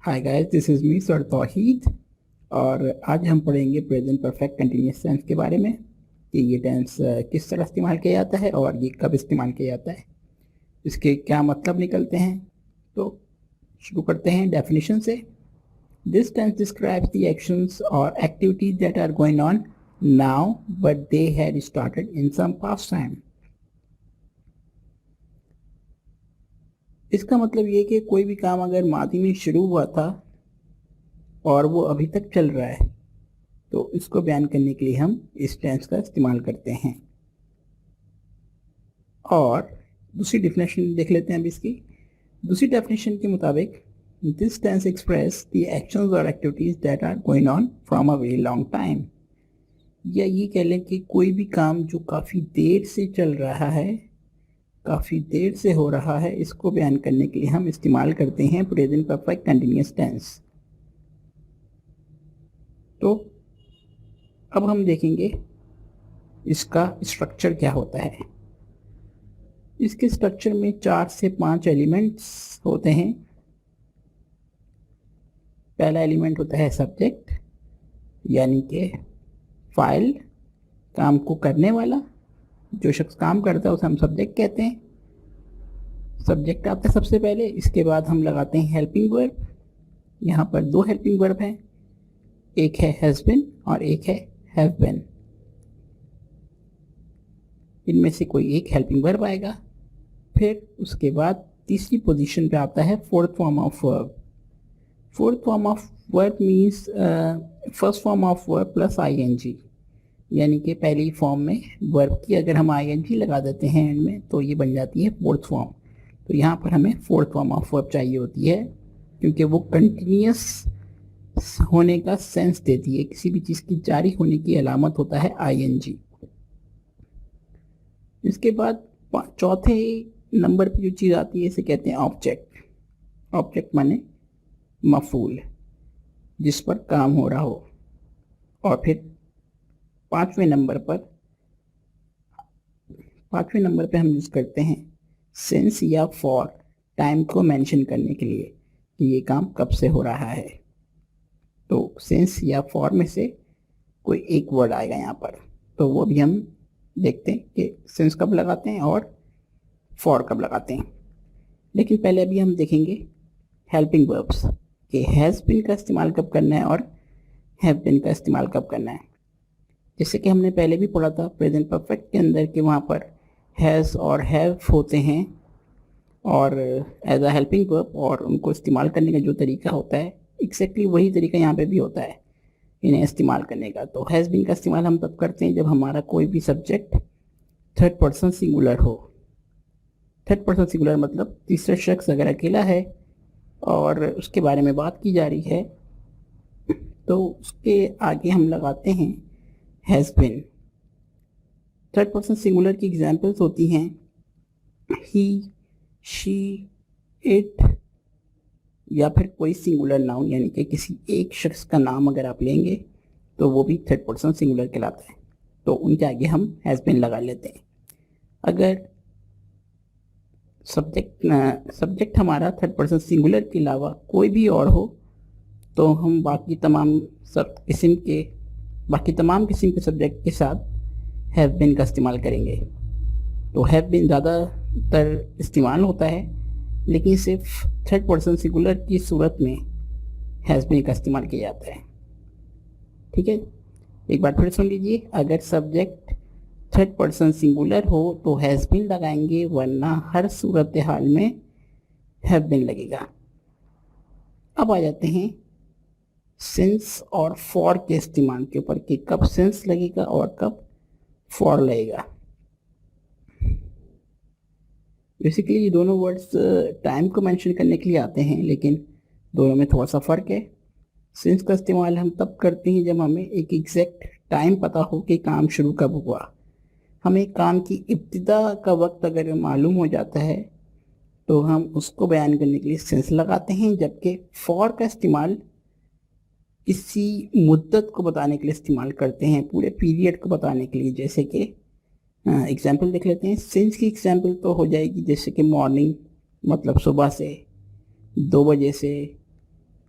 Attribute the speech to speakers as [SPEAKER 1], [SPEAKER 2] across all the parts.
[SPEAKER 1] Hi guys, this is me sir Tauheed. और आज हम पढ़ेंगे प्रेजेंट परफेक्ट कंटिन्यूस टेंस के बारे में कि ये टेंस किस तरह इस्तेमाल किया जाता है और ये कब इस्तेमाल किया जाता है, इसके क्या मतलब निकलते हैं। तो शुरू करते हैं डेफिनेशन से। This tense describes the actions और activities that are going on now but they had started in some past time. इसका मतलब ये कि कोई भी काम अगर मादी में शुरू हुआ था और वो अभी तक चल रहा है तो इसको बयान करने के लिए हम इस टेंस का इस्तेमाल करते हैं। और दूसरी डेफिनेशन देख लेते हैं अब इसकी। दूसरी डेफिनेशन के मुताबिक this tense express the actions और activities that are going on from a very long time. या ये कह लें कि कोई भी काम जो काफ़ी देर से चल रहा है, काफ़ी देर से हो रहा है, इसको बयान करने के लिए हम इस्तेमाल करते हैं प्रेजेंट परफेक्ट कंटिन्यूअस टेंस। तो अब हम देखेंगे इसका स्ट्रक्चर क्या होता है। इसके स्ट्रक्चर में 4 से 5 एलिमेंट्स होते हैं। पहला एलिमेंट होता है सब्जेक्ट, यानी कि फाइल, काम को करने वाला। जो शख्स काम करता है उसे हम सब्जेक्ट कहते हैं। सब्जेक्ट आता है सबसे पहले, इसके बाद हम लगाते हैं हेल्पिंग वर्ब। यहाँ पर 2 हेल्पिंग वर्ब हैं, एक है हैज़ बीन और एक है हैव बीन। इनमें से कोई एक हेल्पिंग वर्ब आएगा। फिर उसके बाद तीसरी पोजीशन पे आता है fourth form of verb. Fourth form of verb means first form of verb plus I N G, यानी कि पहली फॉर्म में वर्ब की अगर हम आईएनजी लगा देते हैं एंड में तो ये बन जाती है फोर्थ फॉर्म। तो यहाँ पर हमें फोर्थ फॉर्म ऑफ वर्ब चाहिए होती है क्योंकि वो कंटिन्यूस होने का सेंस देती है। किसी भी चीज़ की जारी होने की अलामत होता है आईएनजी। इसके बाद चौथे नंबर पे जो चीज़ आती है इसे कहते हैं ऑब्जेक्ट। ऑब्जेक्ट माने मफूल, जिस पर काम हो रहा हो। और फिर पाँचवें नंबर पे हम यूज़ करते हैं सिंस या फॉर, टाइम को मेंशन करने के लिए कि ये काम कब से हो रहा है। तो सिंस या फॉर में से कोई एक वर्ड आएगा यहाँ पर, तो वो भी हम देखते हैं कि सिंस कब लगाते हैं और फॉर कब लगाते हैं। लेकिन पहले अभी हम देखेंगे हेल्पिंग वर्ब्स कि हैज़ बीन का इस्तेमाल कब करना है और हैव बीन का इस्तेमाल कब करना है। जैसे कि हमने पहले भी पढ़ा था प्रेजेंट परफेक्ट के अंदर कि वहाँ पर हैज़ और हैव होते हैं और एज अ हेल्पिंग वर्ब, और उनको इस्तेमाल करने का जो तरीका होता है एग्जैक्टली वही तरीका यहाँ पे भी होता है इन्हें इस्तेमाल करने का। तो हैज़ बीन का इस्तेमाल हम तब करते हैं जब हमारा कोई भी सब्जेक्ट थर्ड पर्सन सिंगुलर हो। थर्ड पर्सन सिंगुलर मतलब तीसरा शख्स अगर अकेला है और उसके बारे में बात की जा रही है तो उसके आगे हम लगाते हैं has been. Third person singular की एग्जांपल्स होती हैं ही, शी, इट, या फिर कोई सिंगुलर नाउन, यानी कि किसी एक शख्स का नाम अगर आप लेंगे तो वो भी थर्ड पर्सन सिंगुलर कहलाता है। तो उनके आगे हम हैज़ बीन लगा लेते हैं। अगर सब्जेक्ट हमारा थर्ड पर्सन सिंगुलर के अलावा कोई भी और हो तो हम बाकी तमाम किस्म के सब्जेक्ट के साथ हैव बीन का इस्तेमाल करेंगे। तो हैव बीन ज़्यादातर इस्तेमाल होता है, लेकिन सिर्फ थर्ड पर्सन सिंगुलर की सूरत में हैज़ बीन का इस्तेमाल किया जाता है। ठीक है, एक बार फिर सुन लीजिए। अगर सब्जेक्ट थर्ड पर्सन सिंगुलर हो तो हैज़ बीन लगाएंगे, वरना हर सूरत हाल में हैव बीन लगेगा। अब आ जाते हैं सिंस और फॉर के इस्तेमाल के ऊपर कि कब सिंस लगेगा और कब फॉर लगेगा। बेसिकली ये दोनों वर्ड्स टाइम को मेंशन करने के लिए आते हैं, लेकिन दोनों में थोड़ा सा फ़र्क है। सिंस का इस्तेमाल हम तब करते हैं जब हमें एक एग्जैक्ट टाइम पता हो कि काम शुरू कब हुआ। हमें काम की इब्तिदा का वक्त अगर मालूम हो जाता है तो हम उसको बयान करने के लिए सिंस लगाते हैं, जबकि फॉर का इस्तेमाल किसी मुद्दत को बताने के लिए इस्तेमाल करते हैं, पूरे पीरियड को बताने के लिए। जैसे कि एग्जाम्पल देख लेते हैं। सिंस की एग्जाम्पल तो हो जाएगी जैसे कि मॉर्निंग मतलब सुबह से 2 बजे से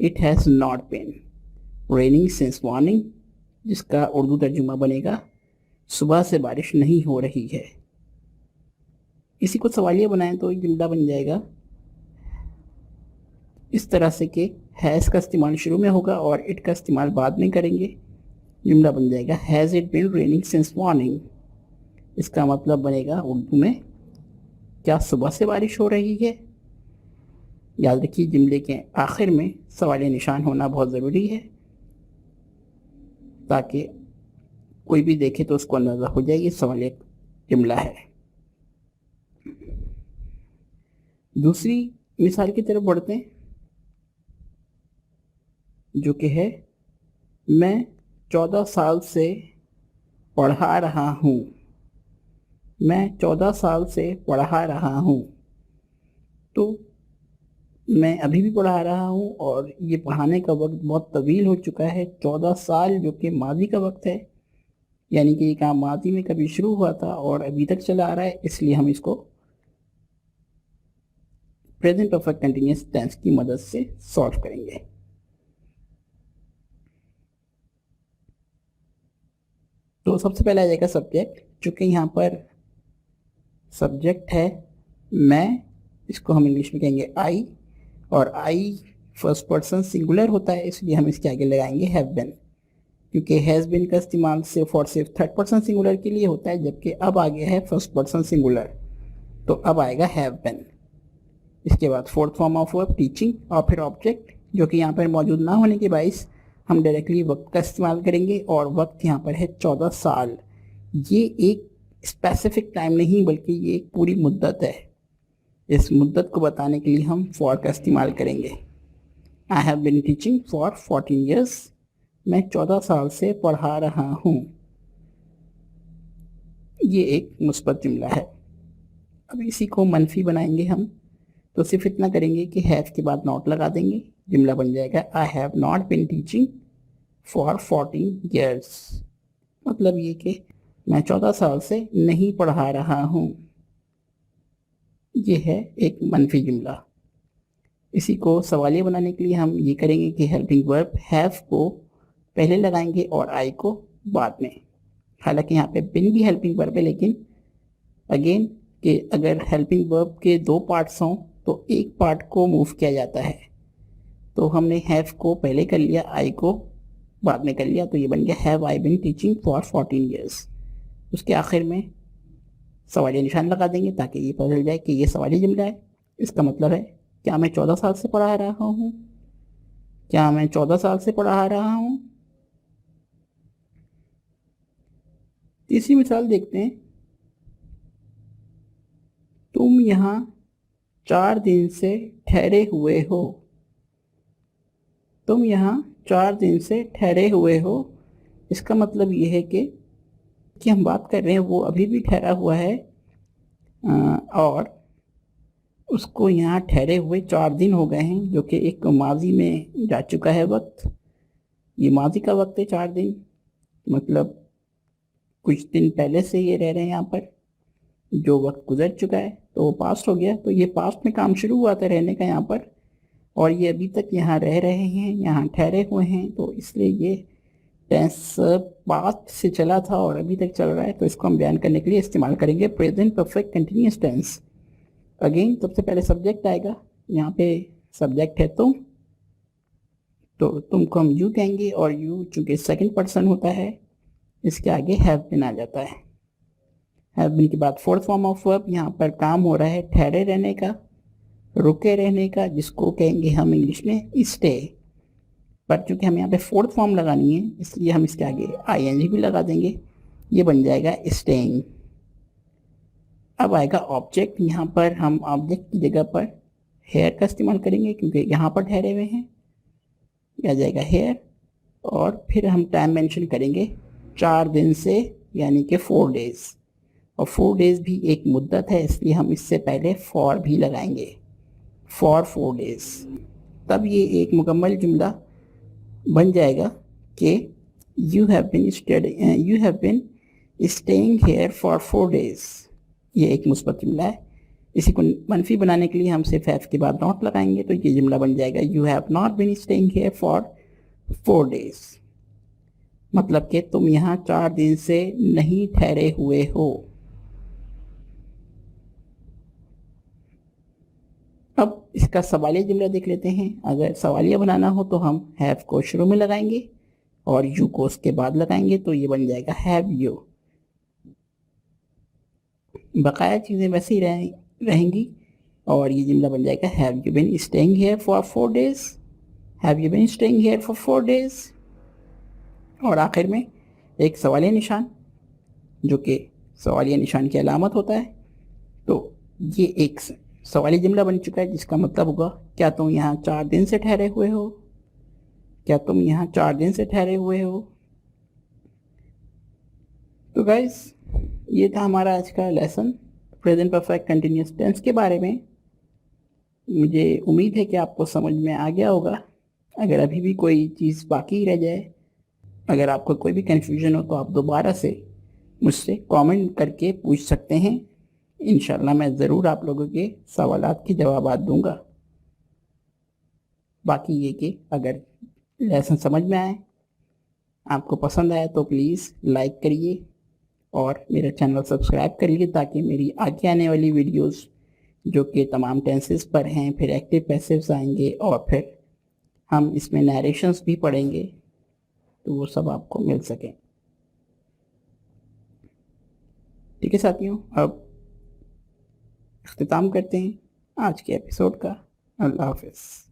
[SPEAKER 1] It has not been raining since morning, जिसका उर्दू तर्जुमा बनेगा सुबह से बारिश नहीं हो रही है। इसी को सवालिया बनाएं तो जुमला बन जाएगा इस तरह से कि हैज़ का इस्तेमाल शुरू में होगा और इट का इस्तेमाल बाद में करेंगे। जुमला बन जाएगा has it been raining since morning. इसका मतलब बनेगा उर्दू में क्या सुबह से बारिश हो रही है। याद रखिए जुमले के आखिर में सवालिया निशान होना बहुत ज़रूरी है ताकि कोई भी देखे तो उसको अंदाज़ा हो जाए ये सवालिया जुमला है। दूसरी मिसाल की तरफ बढ़ते हैं जो कि है मैं 14 साल से पढ़ा रहा हूँ। मैं 14 साल से पढ़ा रहा हूँ। तो मैं अभी भी पढ़ा रहा हूँ और ये पढ़ाने का वक्त बहुत तवील हो चुका है। 14 साल जो कि माजी का वक्त है, यानी कि ये काम माजी में कभी शुरू हुआ था और अभी तक चला आ रहा है, इसलिए हम इसको प्रेजेंट परफेक्ट कंटिन्यूअस टेंस की मदद से सॉल्व करेंगे। तो सबसे पहले आ जाएगा सब्जेक्ट, चूँकि यहाँ पर सब्जेक्ट है मैं, इसको हम इंग्लिश में कहेंगे आई, और आई फर्स्ट पर्सन सिंगुलर होता है इसलिए हम इसके आगे लगाएंगे हैव बीन, क्योंकि हैज़ बीन का इस्तेमाल सिर्फ और सिर्फ थर्ड पर्सन सिंगुलर के लिए होता है, जबकि अब आ गया है फर्स्ट पर्सन सिंगुलर, तो अब आएगा हैव बीन। इसके बाद fourth form of verb teaching और फिर ऑब्जेक्ट, जो कि यहाँ पर मौजूद ना होने के बाइस हम डायरेक्टली वक्त का इस्तेमाल करेंगे और वक्त यहाँ पर है 14 साल। ये एक स्पेसिफिक टाइम नहीं बल्कि ये एक पूरी मुद्दत है। इस मुद्दत को बताने के लिए हम फॉर का इस्तेमाल करेंगे। I have been teaching for 14 years. मैं 14 साल से पढ़ा रहा हूँ। ये एक मुस्बत जुमला है। अब इसी को मनफी बनाएंगे हम, तो सिर्फ इतना करेंगे कि हैव के बाद नॉट लगा देंगे। जुमला बन जाएगा I have not been teaching for 14 years. मतलब ये कि मैं 14 साल से नहीं पढ़ा रहा हूँ। ये है एक मनफी जुमला। इसी को सवालिया बनाने के लिए हम ये करेंगे कि हेल्पिंग वर्ब हैव को पहले लगाएंगे और आई को बाद में। हालांकि यहाँ पे बिन भी हेल्पिंग वर्ब है, लेकिन अगेन कि अगर हेल्पिंग वर्ब के दो पार्ट्स हों तो एक पार्ट को मूव किया जाता है, तो हमने हैव को पहले कर लिया, आई को बाद में कर लिया, तो ये बन गया have I been teaching for 14 years. उसके आखिर में सवालिया निशान लगा देंगे ताकि ये पता चल जाए कि ये सवालिया जुमला है। इसका मतलब है क्या मैं 14 साल से पढ़ा रहा हूँ, क्या मैं 14 साल से पढ़ा रहा हूँ। तीसरी मिसाल देखते हैं। तुम यहाँ 4 दिन से ठहरे हुए हो। तुम यहाँ 4 दिन से ठहरे हुए हो। इसका मतलब ये है कि हम बात कर रहे हैं वो अभी भी ठहरा हुआ है और उसको यहाँ ठहरे हुए 4 दिन हो गए हैं, जो कि एक माजी में जा चुका है वक्त। ये माजी का वक्त है 4 दिन, मतलब कुछ दिन पहले से ये रह रहे हैं यहाँ पर। जो वक्त गुजर चुका है तो वो पास्ट हो गया, तो ये पास्ट में काम शुरू हुआ था रहने का यहाँ पर, और ये अभी तक यहाँ रह रहे हैं, यहाँ ठहरे हुए हैं, तो इसलिए ये टेंस पास्ट से चला था और अभी तक चल रहा है, तो इसको हम बयान करने के लिए इस्तेमाल करेंगे present perfect continuous tense. Again सबसे पहले सब्जेक्ट आएगा, यहाँ पे सब्जेक्ट है तुम, तो तुम को हम यू कहेंगे, और यू चूँकि सेकंड पर्सन होता है इसके आगे हैव बीन आ जाता है। हैव बीन के बाद फोर्थ फॉर्म ऑफ वर्ब, यहाँ पर काम हो रहा है ठहरे रहने का, रुके रहने का, जिसको कहेंगे हम इंग्लिश में स्टे। पर चूँकि हमें यहाँ पे फोर्थ फॉर्म लगानी है इसलिए हम इसके आगे आईएनजी भी लगा देंगे, ये बन जाएगा स्टेइंग। अब आएगा ऑब्जेक्ट। यहाँ पर हम ऑब्जेक्ट की जगह पर हेयर का इस्तेमाल करेंगे क्योंकि यहाँ पर ठहरे हुए हैं, यह आ जाएगा हेयर, और फिर हम टाइम मेंशन करेंगे 4 दिन से, यानी कि 4 डेज, और 4 डेज भी एक मुद्दत है इसलिए हम इससे पहले फॉर भी लगाएंगे, फॉर 4 डेज। तब ये एक मुकम्मल जुमला बन जाएगा कि you have been staying here for 4 days. ये एक मुस्बत जुमला है। इसी को मनफी बनाने के लिए हम सिर्फ हैव के बाद नॉट लगाएंगे तो ये जुमला बन जाएगा you have not been staying here for 4 days। मतलब कि तुम यहाँ 4 दिन से नहीं ठहरे हुए हो। अब इसका सवालिया जुमला देख लेते हैं। अगर सवालिया बनाना हो तो हम हैव को शुरू में लगाएंगे और यू को उसके बाद लगाएंगे तो ये बन जाएगा हैव यू। बकाया चीज़ें वैसे ही रहेंगी और ये जुमला बन जाएगा have you been staying here for 4 days। Have you been staying here for 4 days। और आखिर में एक सवालिया निशान जो कि सवालिया निशान की अलामत होता है। तो ये एक सवाली जुमला बन चुका है जिसका मतलब होगा क्या तुम यहाँ 4 दिन से ठहरे हुए हो। क्या तुम यहाँ 4 दिन से ठहरे हुए हो। तो गाइस ये था हमारा आज का lesson present perfect continuous tense के बारे में। मुझे उम्मीद है कि आपको समझ में आ गया होगा। अगर अभी भी कोई चीज़ बाकी रह जाए, अगर आपको कोई भी कन्फ्यूजन हो तो आप दोबारा से मुझसे कमेंट करके पूछ सकते हैं। इंशाल्लाह मैं ज़रूर आप लोगों के सवालात के जवाब दूंगा। बाकी ये कि अगर लेसन समझ में आए, आपको पसंद आया तो प्लीज़ लाइक करिए और मेरा चैनल सब्सक्राइब करिए ताकि मेरी आगे आने वाली वीडियोस जो कि तमाम टेंसेस पर हैं, फिर एक्टिव पैसिव्स आएंगे और फिर हम इसमें नरेशंस भी पढ़ेंगे तो वो सब आपको मिल सकें। ठीक है साथियों, अब इख्तिताम करते हैं आज के एपिसोड का। अल्लाह हाफ़िज़।